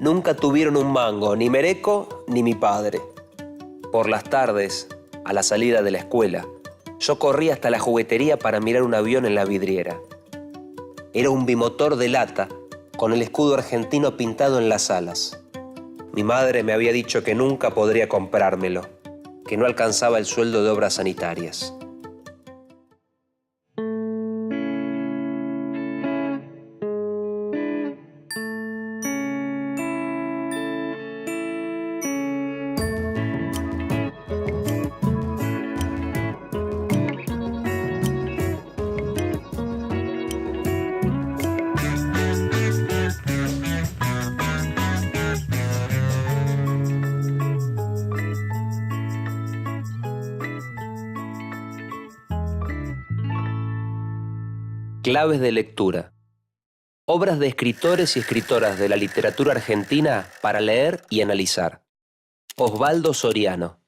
nunca tuvieron un mango, ni Mereco ni mi padre. Por las tardes, a la salida de la escuela, yo corría hasta la juguetería para mirar un avión en la vidriera. Era un bimotor de lata con el escudo argentino pintado en las alas. Mi madre me había dicho que nunca podría comprármelo, que no alcanzaba el sueldo de obras sanitarias. Claves de lectura. Obras de escritores y escritoras de la literatura argentina para leer y analizar. Osvaldo Soriano.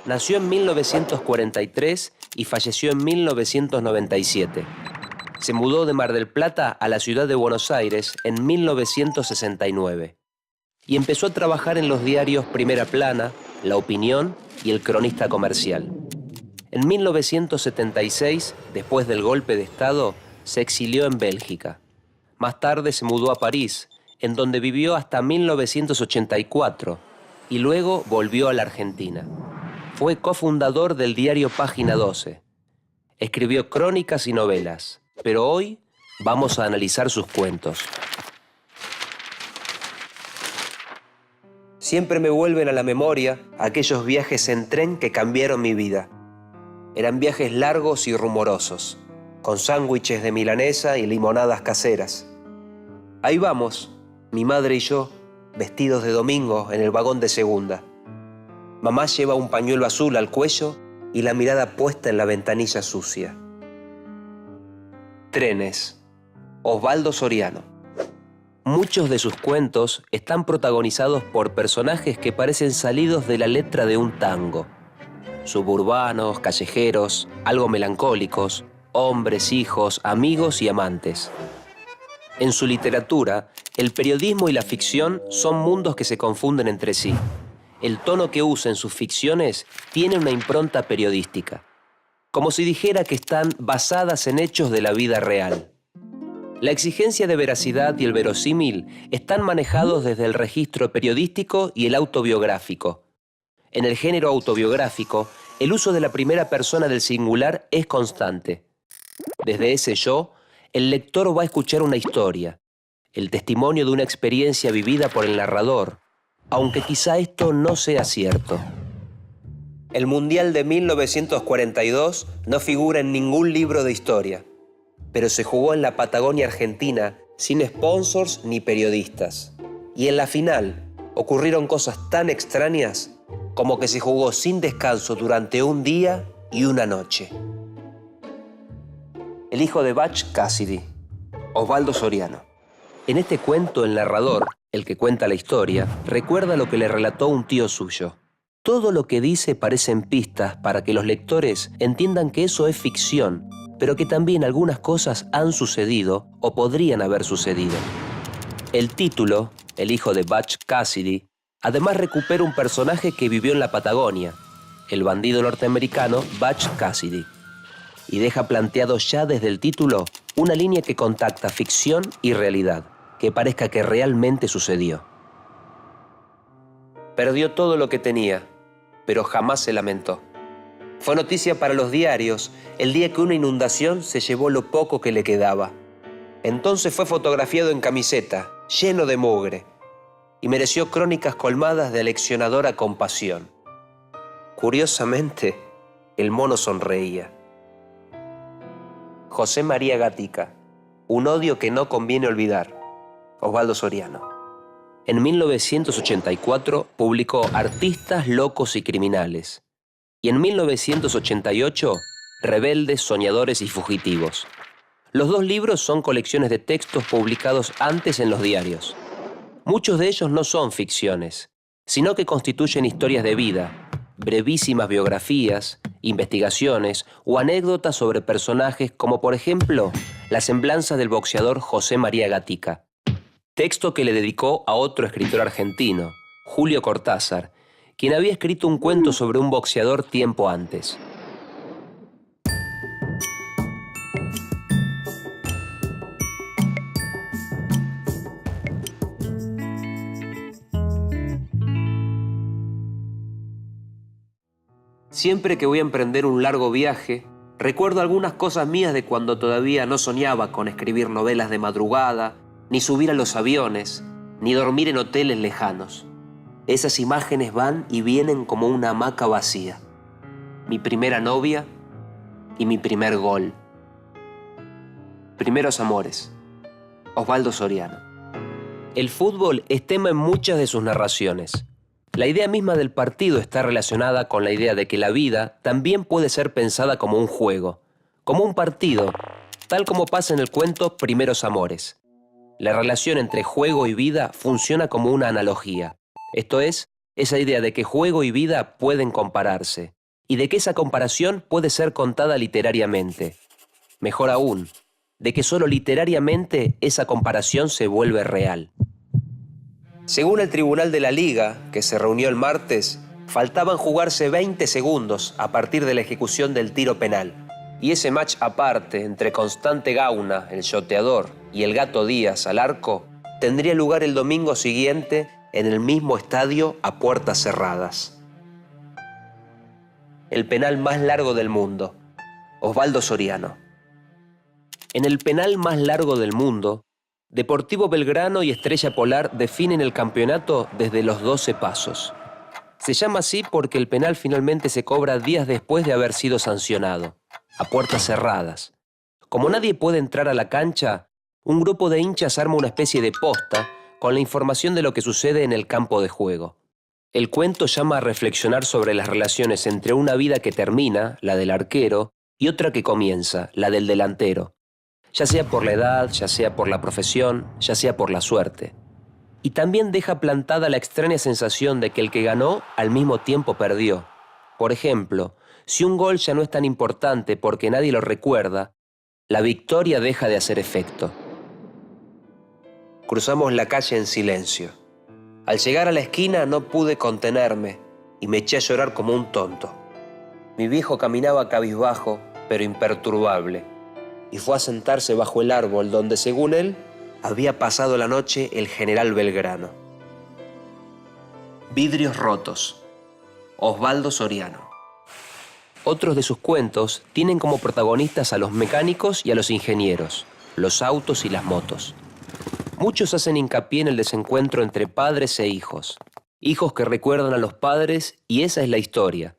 Nació en 1943 y falleció en 1997. Se mudó de Mar del Plata a la ciudad de Buenos Aires en 1969 y empezó a trabajar en los diarios Primera Plana, La Opinión y El Cronista Comercial. En 1976, después del golpe de Estado, se exilió en Bélgica. Más tarde se mudó a París, en donde vivió hasta 1984, y luego volvió a la Argentina. Fue cofundador del diario Página 12. Escribió crónicas y novelas, pero hoy vamos a analizar sus cuentos. Siempre me vuelven a la memoria aquellos viajes en tren que cambiaron mi vida. Eran viajes largos y rumorosos, con sándwiches de milanesa y limonadas caseras. Ahí vamos, mi madre y yo, vestidos de domingo en el vagón de segunda. Mamá lleva un pañuelo azul al cuello y la mirada puesta en la ventanilla sucia. Trenes. Osvaldo Soriano. Muchos de sus cuentos están protagonizados por personajes que parecen salidos de la letra de un tango. Suburbanos, callejeros, algo melancólicos, hombres, hijos, amigos y amantes. En su literatura, el periodismo y la ficción son mundos que se confunden entre sí. El tono que usa en sus ficciones tiene una impronta periodística, como si dijera que están basadas en hechos de la vida real. La exigencia de veracidad y el verosímil están manejados desde el registro periodístico y el autobiográfico. En el género autobiográfico, el uso de la primera persona del singular es constante. Desde ese yo, el lector va a escuchar una historia, el testimonio de una experiencia vivida por el narrador, aunque quizá esto no sea cierto. El Mundial de 1942 no figura en ningún libro de historia, pero se jugó en la Patagonia Argentina sin sponsors ni periodistas. Y en la final ocurrieron cosas tan extrañas como que se jugó sin descanso durante un día y una noche. El hijo de Butch Cassidy, Osvaldo Soriano. En este cuento, el narrador, el que cuenta la historia, recuerda lo que le relató un tío suyo. Todo lo que dice parecen pistas para que los lectores entiendan que eso es ficción, pero que también algunas cosas han sucedido o podrían haber sucedido. El título, El hijo de Butch Cassidy, además recupera un personaje que vivió en la Patagonia, el bandido norteamericano Butch Cassidy, y deja planteado ya desde el título una línea que contacta ficción y realidad, que parezca que realmente sucedió. Perdió todo lo que tenía, pero jamás se lamentó. Fue noticia para los diarios el día que una inundación se llevó lo poco que le quedaba. Entonces fue fotografiado en camiseta, lleno de mugre, y mereció crónicas colmadas de aleccionadora compasión. Curiosamente, el mono sonreía. José María Gatica, Un odio que no conviene olvidar. Osvaldo Soriano. En 1984 publicó Artistas, locos y criminales. Y en 1988, Rebeldes, soñadores y fugitivos. Los dos libros son colecciones de textos publicados antes en los diarios. Muchos de ellos no son ficciones, sino que constituyen historias de vida, brevísimas biografías, investigaciones o anécdotas sobre personajes como, por ejemplo, la semblanza del boxeador José María Gatica. texto que le dedicó a otro escritor argentino, Julio Cortázar, quien había escrito un cuento sobre un boxeador tiempo antes. Siempre que voy a emprender un largo viaje, recuerdo algunas cosas mías de cuando todavía no soñaba con escribir novelas de madrugada, ni subir a los aviones, ni dormir en hoteles lejanos. Esas imágenes van y vienen como una hamaca vacía. Mi primera novia y mi primer gol. Primeros amores. Osvaldo Soriano. El fútbol es tema en muchas de sus narraciones. La idea misma del partido está relacionada con la idea de que la vida también puede ser pensada como un juego, como un partido, tal como pasa en el cuento Primeros Amores. La relación entre juego y vida funciona como una analogía. Esto es, esa idea de que juego y vida pueden compararse, y de que esa comparación puede ser contada literariamente. Mejor aún, de que solo literariamente esa comparación se vuelve real. Según el Tribunal de la Liga, que se reunió el martes, faltaban jugarse 20 segundos a partir de la ejecución del tiro penal. Y ese match aparte entre Constante Gauna, el shoteador, y el Gato Díaz al arco, tendría lugar el domingo siguiente en el mismo estadio a puertas cerradas. El penal más largo del mundo. Osvaldo Soriano. En el penal más largo del mundo, Deportivo Belgrano y Estrella Polar definen el campeonato desde los 12 pasos. Se llama así porque el penal finalmente se cobra días después de haber sido sancionado, a puertas cerradas. Como nadie puede entrar a la cancha, un grupo de hinchas arma una especie de posta con la información de lo que sucede en el campo de juego. El cuento llama a reflexionar sobre las relaciones entre una vida que termina, la del arquero, y otra que comienza, la del delantero. Ya sea por la edad, ya sea por la profesión, ya sea por la suerte. Y también deja plantada la extraña sensación de que el que ganó al mismo tiempo perdió. Por ejemplo, si un gol ya no es tan importante porque nadie lo recuerda, la victoria deja de hacer efecto. Cruzamos la calle en silencio. Al llegar a la esquina no pude contenerme y me eché a llorar como un tonto. Mi viejo caminaba cabizbajo, pero imperturbable, y fue a sentarse bajo el árbol donde, según él, había pasado la noche el general Belgrano. Vidrios rotos. Osvaldo Soriano. Otros de sus cuentos tienen como protagonistas a los mecánicos y a los ingenieros, los autos y las motos. Muchos hacen hincapié en el desencuentro entre padres e hijos. Hijos que recuerdan a los padres y esa es la historia.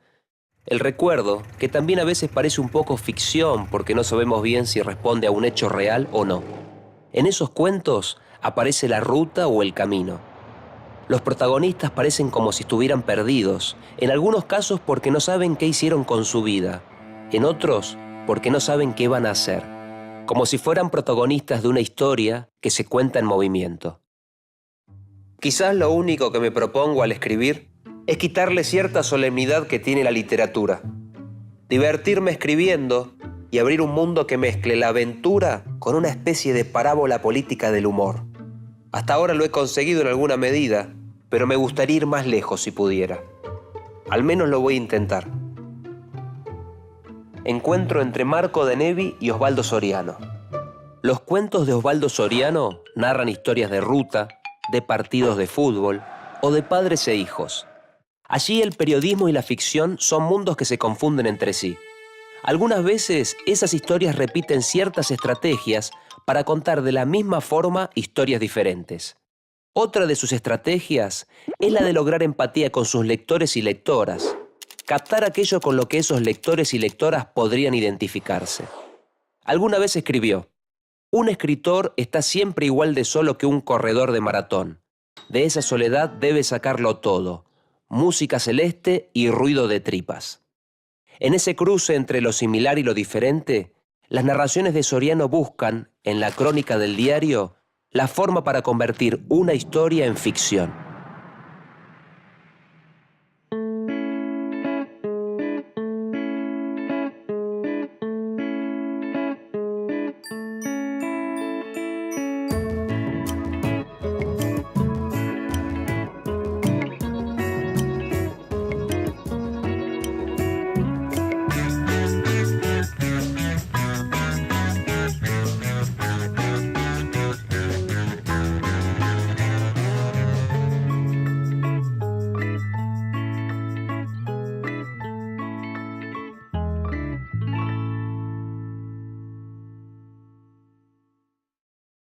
El recuerdo, que también a veces parece un poco ficción porque no sabemos bien si responde a un hecho real o no. En esos cuentos aparece la ruta o el camino. Los protagonistas parecen como si estuvieran perdidos, en algunos casos porque no saben qué hicieron con su vida, en otros porque no saben qué van a hacer, como si fueran protagonistas de una historia que se cuenta en movimiento. Quizás lo único que me propongo al escribir es quitarle cierta solemnidad que tiene la literatura, divertirme escribiendo y abrir un mundo que mezcle la aventura con una especie de parábola política del humor. Hasta ahora lo he conseguido en alguna medida, pero me gustaría ir más lejos si pudiera. Al menos lo voy a intentar. Encuentro entre Marco de Nevi y Osvaldo Soriano. Los cuentos de Osvaldo Soriano narran historias de ruta, de partidos de fútbol o de padres e hijos. Allí el periodismo y la ficción son mundos que se confunden entre sí. Algunas veces esas historias repiten ciertas estrategias para contar de la misma forma historias diferentes. Otra de sus estrategias es la de lograr empatía con sus lectores y lectoras, captar aquello con lo que esos lectores y lectoras podrían identificarse. Alguna vez escribió: un escritor está siempre igual de solo que un corredor de maratón. De esa soledad debe sacarlo todo: música celeste y ruido de tripas. En ese cruce entre lo similar y lo diferente, las narraciones de Soriano buscan, en la crónica del diario, la forma para convertir una historia en ficción.